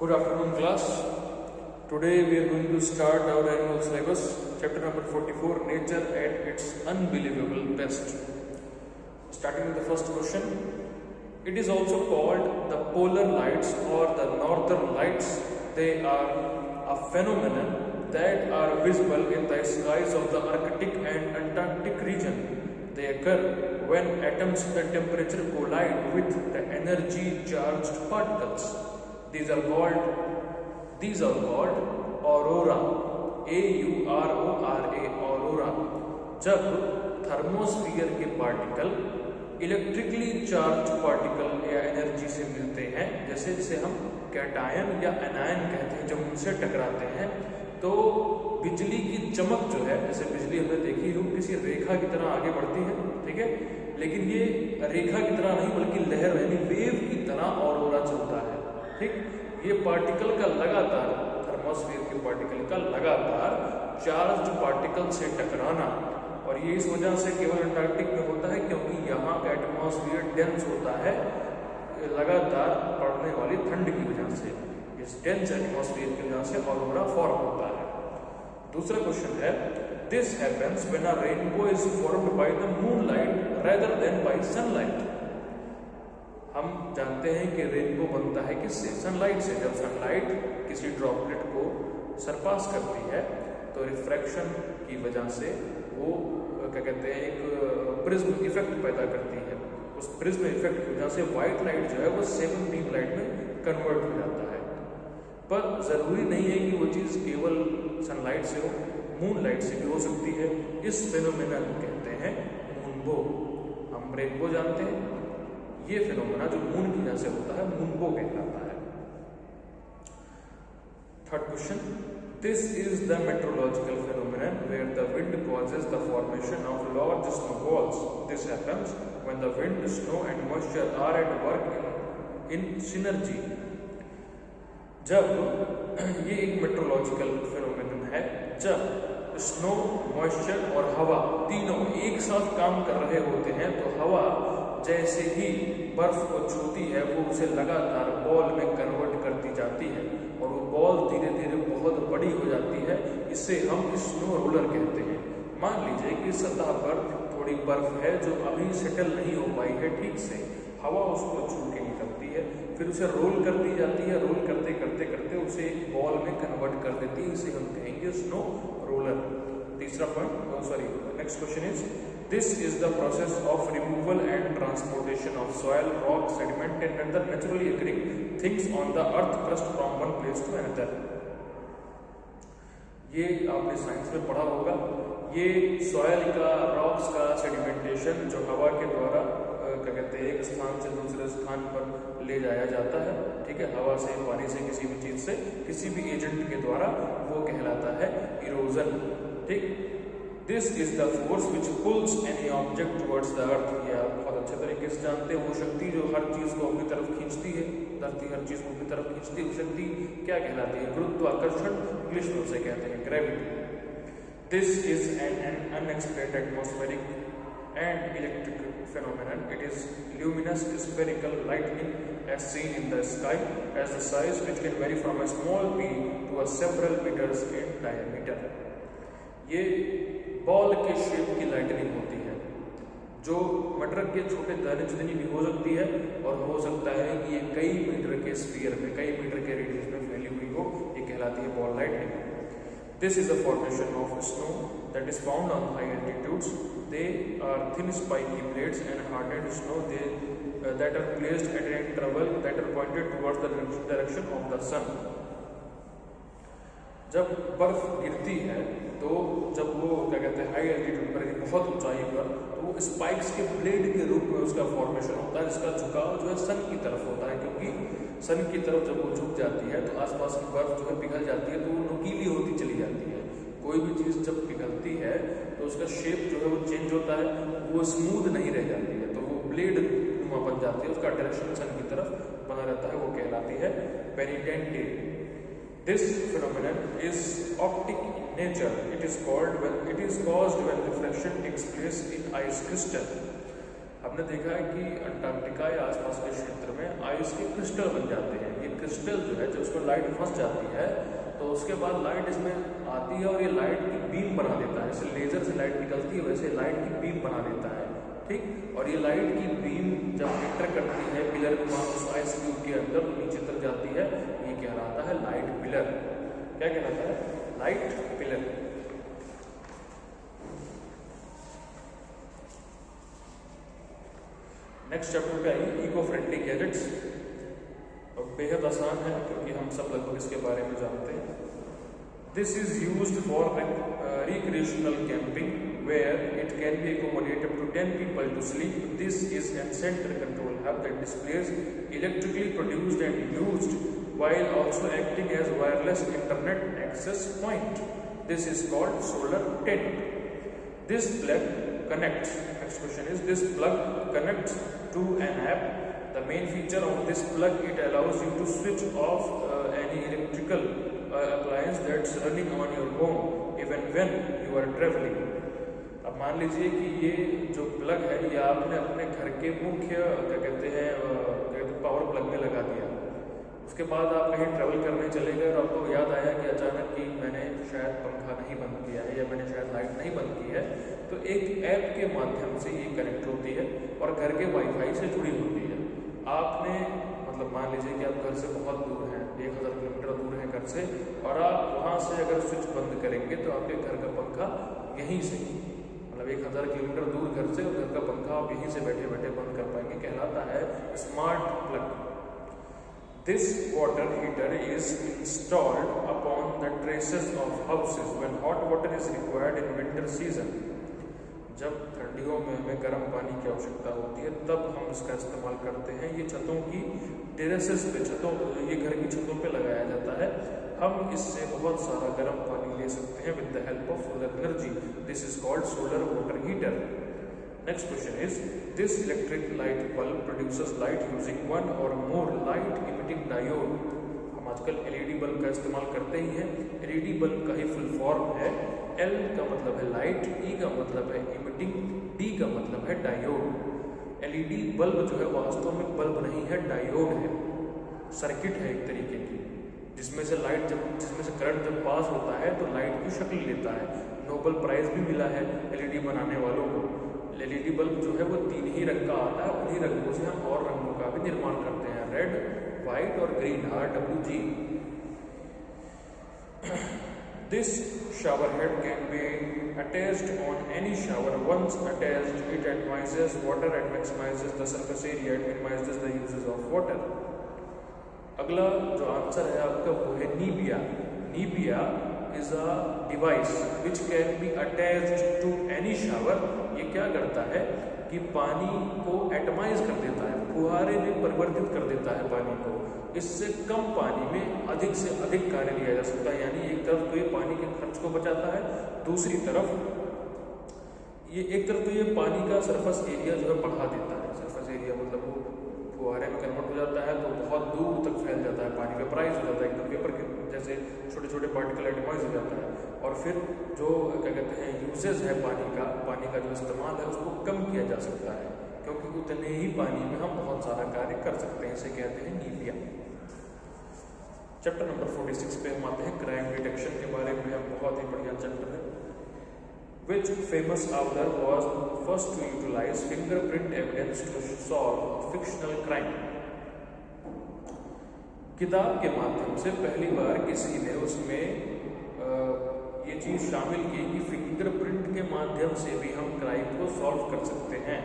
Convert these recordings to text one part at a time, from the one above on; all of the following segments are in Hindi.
Good afternoon, class. Today we are going to start our annual syllabus, chapter number 44, Nature at its unbelievable best. Starting with the first question. It is also called the polar lights or the northern lights. They are a phenomenon that are visible in the skies of the Arctic and Antarctic region. They occur when atoms at temperature collide with the energy charged particles. These are called aurora. AURORA, aurora. जब थर्मोस्फीयर के पार्टिकल इलेक्ट्रिकली चार्ज पार्टिकल या एनर्जी से मिलते हैं, जैसे जिसे हम कैटायन या एनायन कहते हैं, जब उनसे टकराते हैं तो बिजली की चमक जो है, जैसे बिजली हमने देखी हो किसी रेखा की तरह आगे बढ़ती है, ठीक है, लेकिन ये रेखा की तरह नहीं बल्कि लहर यानी वेव की तरह ऑरोरा चलता है। ठीक, ये पार्टिकल का लगातार थर्मोस्फीयर के पार्टिकल का लगातार चार्ज पार्टिकल से टकराना, और ये इस वजह से केवल अंटार्कटिक में होता है क्योंकि यहाँ का एटमॉस्फेयर डेंस होता है लगातार पड़ने वाली ठंड की वजह से। इस डेंस एटमॉस्फेयर की वजह से ऑरोरा फॉर्म होता है। दूसरा क्वेश्चन है, this happens when a rainbow is formed by the moonlight rather than bye sunlight. हम जानते हैं कि रेनबो बनता है किससे? सनलाइट से। जब सनलाइट किसी ड्रॉपलेट को सरपास करती है तो रिफ्रैक्शन की वजह से वो क्या कहते हैं, एक प्रिज्म इफेक्ट पैदा करती है। उस प्रिज्म इफेक्ट की वजह से व्हाइट लाइट जो है वो 7 बीम लाइट में कन्वर्ट हो जाता है। पर जरूरी नहीं है कि वो चीज़ केवल सनलाइट से हो, मून लाइट से भी हो सकती है। इस फेनोमेना को कहते हैं मूनबो। हम रेनबो जानते हैं, ये फेनोमेना जो मून की वजह से होता है मूनबो कहलाता है। Third question, this is the meteorological phenomenon where the wind causes the formation of large snowballs. This happens when the wind, snow and moisture are at work in synergy. जब ये एक मेट्रोलॉजिकल फेनोमेनन है, जब स्नो, मॉइस्चर और हवा तीनों एक साथ काम कर रहे होते हैं तो हवा जैसे ही बर्फ को छूती है वो उसे लगातार बॉल में कन्वर्ट करती जाती है और वो बॉल धीरे धीरे बहुत बड़ी हो जाती है। इसे हम स्नो रोलर कहते हैं। मान लीजिए कि सतह पर थोड़ी बर्फ है जो अभी सेटल नहीं हो पाई है ठीक से, हवा उसको छू के निकलती है, फिर उसे रोल कर दी जाती है, रोल करते करते करते उसे एक बॉल में कन्वर्ट कर देती है, इसे हम कहेंगे स्नो रोलर। तीसरा point, next question is, this is the process of removal and transportation of soil, rock, sediment and other naturally occurring things on the earth crust from one place to another। ये आपने साइंस में पढ़ा होगा। ये सॉयल का, रॉक्स का सेडिमेंटेशन जो हवा के द्वारा क्या कहते हैं एक स्थान से दूसरे स्थान पर ले जाया जाता है, ठीक है, हवा से, पानी से, किसी भी चीज से, किसी भी एजेंट के द्वारा, वो कहलाता है इरोजन। ठीक, this is the force which pulls any object towards the earth. ये आप बहुत अच्छे तरीके से जानते हैं। वो शक्ति जो हर चीज को अपनी तरफ खींचती है, धरती हर चीज को अपनी तरफ खींचती है, वो शक्ति क्या कहलाती है? गुरुत्वाकर्षण, इंग्लिश में उसे कहते हैं gravity. This is an unexplained atmospheric and electric phenomenon. It is luminous spherical lightning as seen in the sky, as the size which can vary from a small pea to a several meters in diameter। ये बॉल के शेप की लाइटनिंग होती है जो मटर के छोटे दाने जितनी भी हो सकती है, और हो सकता है कि ये कई मीटर के स्फीयर में, कई मीटर के रेडियस में फैली हुई हो, ये कहलाती है ball lightning. This is the formation of snow that is found on high altitudes. They are thin spiky blades and hardened snow that are placed at an interval that are pointed towards the direction of the sun। जब बर्फ गिरती है तो जब वो क्या कहते हैं हाई एल्टीट्यूड पर, बहुत ऊंचाई पर, तो वो स्पाइक्स के ब्लेड के रूप में उसका फॉर्मेशन होता है, जिसका झुकाव जो है सन की तरफ होता है, क्योंकि सन की तरफ जब वो झुक जाती है तो आसपास की बर्फ जो है पिघल जाती है, तो वो नुकीली होती चली जाती है। कोई भी चीज़ जब पिघलती है तो उसका शेप जो है वो चेंज होता है, वो स्मूथ नहीं रह जाती है, तो वो ब्लेड नुमा बन जाती है, उसका डायरेक्शन सन की तरफ बना रहता है, वो कहलाती है पेनिटेंटे। This phenomenon is optic in nature. It is caused when refraction takes place in ice crystal। हमने हमने देखा है कि अंटार्कटिका या आसपास के क्षेत्र में आइस के क्रिस्टल बन जाते हैं। ये क्रिस्टल जो है जब उसमें लाइट फंस जाती है तो उसके बाद लाइट इसमें आती है और ये लाइट की बीम बना देता है। जैसे लेजर से लाइट निकलती है वैसे लाइट की बीम बना देता है, ठीक। और ये लाइट की बीम जब एंटर करती है पिलर उस आइस क्यूब के अंदर तो नीचे तक जाती है, ये कहलाता है लाइट पिलर। क्या कहलाता है? Light pillar. नेक्स्ट चैप्टर पे आइए, इको फ्रेंडली गैजेट्स। बेहद आसान है क्योंकि हम सब लगभग इसके बारे में जानते हैं। This is used for recreational camping where it can be accommodate up to 10 people to sleep. This is a center control hub that displays electrically produced and used while also acting as wireless internet access point. This is called solar tent. This plug connects. Next question is, this plug connects to an app. The main feature of this plug, it allows you to switch off any electrical appliance that's running on your home even when you are traveling. अब मान लीजिए कि ये जो प्लग है ये आपने अपने घर के मुख्य क्या कहते हैं पावर प्लग में लगा दिया। उसके बाद आप कहीं ट्रैवल करने चले गए और आपको याद आया कि अचानक कि मैंने शायद पंखा नहीं बंद किया है या मैंने शायद लाइट नहीं बंद की है, तो एक ऐप के माध्यम से ये कनेक्ट होती है और घर के वाईफाई से जुड़ी होती है। आपने मतलब मान लीजिए कि आप घर से बहुत दूर हैं, 1000 किलोमीटर दूर हैं घर से, और आप वहाँ से अगर स्विच बंद करेंगे तो आपके घर का पंखा यहीं से, मतलब 1000 किलोमीटर दूर घर से घर का पंखा आप यहीं से बैठे बैठे बंद कर पाएंगे। कहलाता है smart plug. This water heater is installed upon the terraces of houses when hot water is required in winter season. जब ठंडियों में हमें गर्म पानी की आवश्यकता होती है तब हम इसका इस्तेमाल करते हैं। ये छतों की टेरेसेस पे, ये घर की छतों पे लगाया जाता है। हम इससे बहुत सारा गर्म पानी ले सकते हैं with the help of solar energy. This is called solar water heater. Next question is, this electric light bulb produces light using one और मोर लाइट इमिटिंग डायोड। हम आजकल एलईडी बल्ब का इस्तेमाल करते ही हैं। एलईडी बल्ब का ही फुल फॉर्म है, एल का मतलब है लाइट, ई का मतलब है इमिटिंग, डी का मतलब है डायोड। एलईडी बल्ब जो है वास्तव में बल्ब नहीं है, डायोड है, सर्किट है एक तरीके की, जिसमें से करंट जब पास होता है तो लाइट की शक्ल लेता है। नोबेल प्राइज भी मिला है एलईडी बनाने वालों को। एलईडी बल्ब जो है वो 3 ही रंग का आता है, उन्हीं रंगों से हम और रंगों का भी निर्माण करते हैं, रेड, व्हाइट और green, RWG। This shower head can be attached on any shower. Once attached, it atomises water and maximizes the surface area and minimizes the uses of water. अगला जो आंसर है आपका वो है नीबिया। नीबिया is a device which can be attached to any shower. ये क्या करता है कि पानी को एटमाइज कर देता है, फुहारे में परिवर्तित कर देता है पानी को। इससे कम पानी में अधिक से अधिक कार्य लिया जा सकता है। यानी एक तरफ तो ये पानी के खर्च को बचाता है, दूसरी तरफ एक तरफ तो ये पानी का सरफेस एरिया जो है बढ़ा देता है। सरफेस एरिया मतलब वो फुहारे में कन्वर्ट हो जाता है तो बहुत दूर तक फैल जाता है, पानी वेपराइज हो जाता है, एकदम पेपर के जैसे छोटे छोटे पार्टिकल एटमाइज हो जाता है। और फिर जो क्या कहते हैं यूजेज है पानी का जो इस्तेमाल है उसको कम किया जा सकता है, क्योंकि उतने ही पानी में हम बहुत सारा कार्य कर सकते हैं। इसे कहते हैं नीबिया। चैप्टर नंबर 46 पे हम आते हैं, क्राइम डिटेक्शन के बारे में। बहुत ही बढ़िया चैप्टर है। Which famous author was first to utilize fingerprint evidence to solve fictional crime? किताब के माध्यम से पहली बार किसी ने उसमें ये चीज शामिल की कि फिंगरप्रिंट के माध्यम से भी हम क्राइम को सॉल्व कर सकते हैं।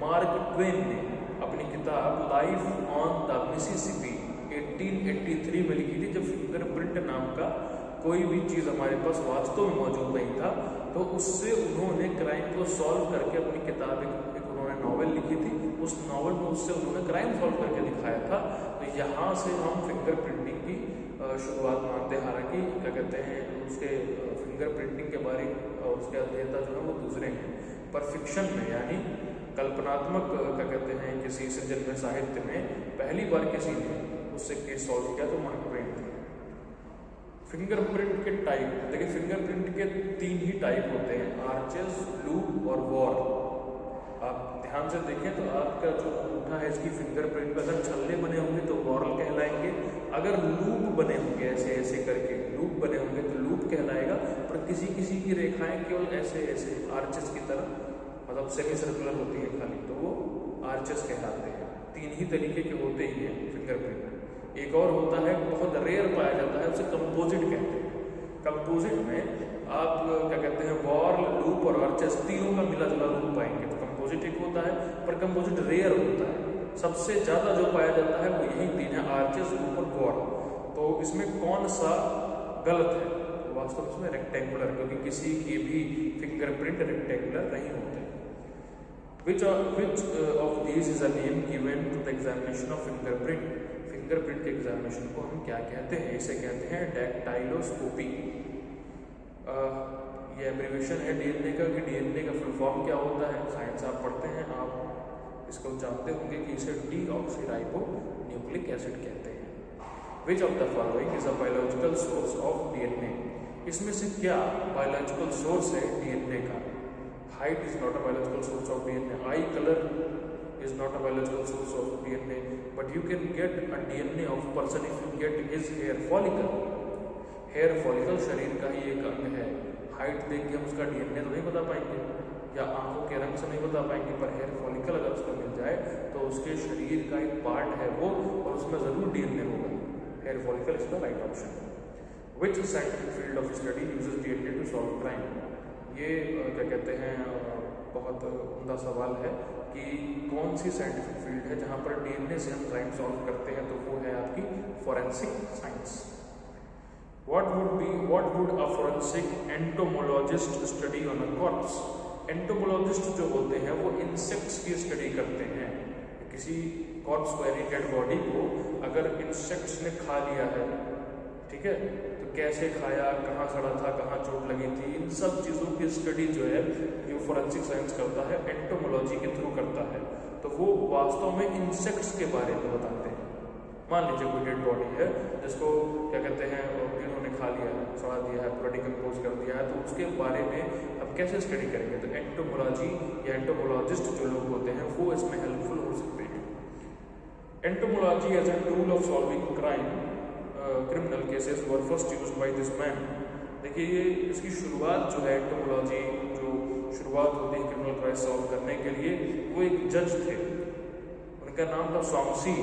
मार्क ट्वेन ने अपनी किताब लाइफ ऑन द मिसिसिपी 1883 में लिखी थी, जब फिंगरप्रिंट नाम का कोई भी चीज हमारे पास वास्तव में मौजूद नहीं था, तो उससे उन्होंने क्राइम को सॉल्व करके अपनी किताब एक उन्होंने नॉवेल लिखी थी। उस नॉवेल में उससे उन्होंने क्राइम सॉल्व करके दिखाया था। तो यहाँ से हम फिंगरप्रिंटिंग की शुरुआत मानते हैं। हालांकि क्या कहते हैं उसके फिंगरप्रिंटिंग के बारे और उसके अध्येता जो है वो दूसरे हैं, पर फिक्शन में यानी कल्पनात्मक क्या कहते हैं किसी सृजन में, साहित्य में पहली बार किसी ने उससे केस सॉल्व किया तो मार्क ट्वेन थे। फिंगरप्रिंट के टाइप देखिए, फिंगरप्रिंट के 3 ही टाइप होते हैं, आर्चेस, लूप और वॉर। आप ध्यान से देखें तो आपका जो अंगूठा है इसकी फिंगरप्रिंट पे अगर छल्ले बने होंगे तो वॉर्ल कहलाएंगे, अगर लूप बने होंगे ऐसे ऐसे करके लूप बने होंगे तो लूप कहलाएगा, पर किसी किसी की रेखाएं केवल ऐसे ऐसे आर्चेस की तरह मतलब सेमी सर्कुलर होती है खाली, तो वो आर्चेस कहलाते हैं। तीन ही तरीके के होते ही हैं फिंगरप्रिंट। एक और होता है बहुत रेयर पाया जाता है, उसे कंपोजिट कहते हैं। कंपोजिट में आप क्या कहते हैं वॉर्ल, लूप और आर्चेस तीनों का मिला जुला रूप पाएंगे, तो कंपोजिट एक होता है, पर कंपोजिट रेयर होता है। सबसे ज्यादा जो पाया जाता है वो यही तीन है, आर्चेस, लूप और वॉर्ल। तो इसमें कौन सा गलत है? वास्तव में इसमें रेक्टेंगुलर, क्योंकि किसी की भी फिंगरप्रिंट रेक्टेंगुलर नहीं होते। Which of these is a name given to the examination of fingerprint? Fingerprint के एग्जामिनेशन को हम क्या कहते हैं? इसे कहते हैं डैक्टाइलोस्कोपी। ये एब्रीविएशन है डीएनए का, कि डीएनए का फुल फॉर्म क्या होता है। साइंस आप पढ़ते हैं, आप इसको जानते होंगे कि इसे डीऑक्सीराइबो न्यूक्लिक एसिड कहते हैं। Which of the following is a biological source of DNA? इसमें से क्या बायोलॉजिकल सोर्स है डीएनए का? Height is not a biological source of DNA. Eye color is not a biological source of DNA. But you can get a DNA of a person if you get his hair follicle. Hair follicle शरीर का ही एक अंग है। हाइट देख के हम उसका डीएनए तो नहीं बता पाएंगे, या आंखों के रंग से नहीं बता पाएंगे, पर हेयर फॉलिकल अगर उसको मिल जाए तो उसके शरीर का एक पार्ट है वो, और उसमें जरूर डीएनए होगा। Hair follicle is the right option. Which scientific field of study uses DNA to solve crime? ये क्या कहते हैं बहुत उम्दा सवाल है कि कौन सी साइंटिफिक फील्ड है जहाँ पर डीएनए से हम क्राइम सॉल्व करते हैं, तो वो है आपकी forensic science. What would a forensic entomologist study on a corps? Entomologist जो होते हैं वो इंसेक्ट्स की स्टडी करते हैं। किसी कॉर्प्स को यानी डेड बॉडी को अगर इंसेक्ट्स ने खा लिया है, ठीक है, तो कैसे खाया, कहाँ सड़ा था, कहाँ चोट लगी थी, इन सब चीज़ों की स्टडी जो है ये फोरेंसिक साइंस करता है, एंटोमोलॉजी के थ्रू करता है। तो वो वास्तव में इंसेक्ट्स के बारे में बताते हैं। मान लीजिए कोई डेड बॉडी है जिसको क्या कहते हैं कीड़ों ने खा लिया है, सड़ा दिया है, पूरा डिकम्पोज कर दिया है, तो उसके बारे में हम कैसे स्टडी करेंगे? तो एंटोमोलॉजी या एंटोमोलॉजिस्ट जो लोग होते हैं वो इसमें हेल्पफुल हो सकते हैं। Entomology as a tool of solving crime criminal cases were first used by this man. देखिए ये इसकी शुरुआत जो है एंटोमोलॉजी जो शुरुआत होती है क्रिमिनल केस सॉल्व करने के लिए, वो एक जज थे, उनका नाम था सॉन्गसी।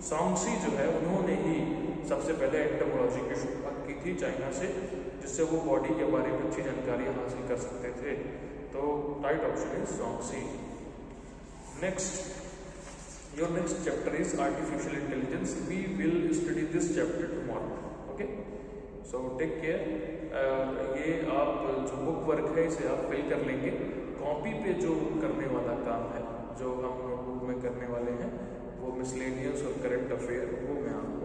सॉन्गसी जो है उन्होंने ही सबसे पहले एंटोमोलॉजी की शुरुआत की थी चाइना से, जिससे वो बॉडी के बारे में अच्छी जानकारी हासिल कर सकते थे। तो राइट ऑप्शन इज सॉन्गसी। Next, your next chapter is artificial intelligence. We will study this chapter tomorrow. Okay, so take care. ये आप जो बुक वर्क है इसे आप फिल कर लेंगे। कॉपी पे जो करने वाला काम है, जो हम नोटबुक में करने वाले हैं, वो मिसलेनियस और करंट अफेयर, वो मैं आपको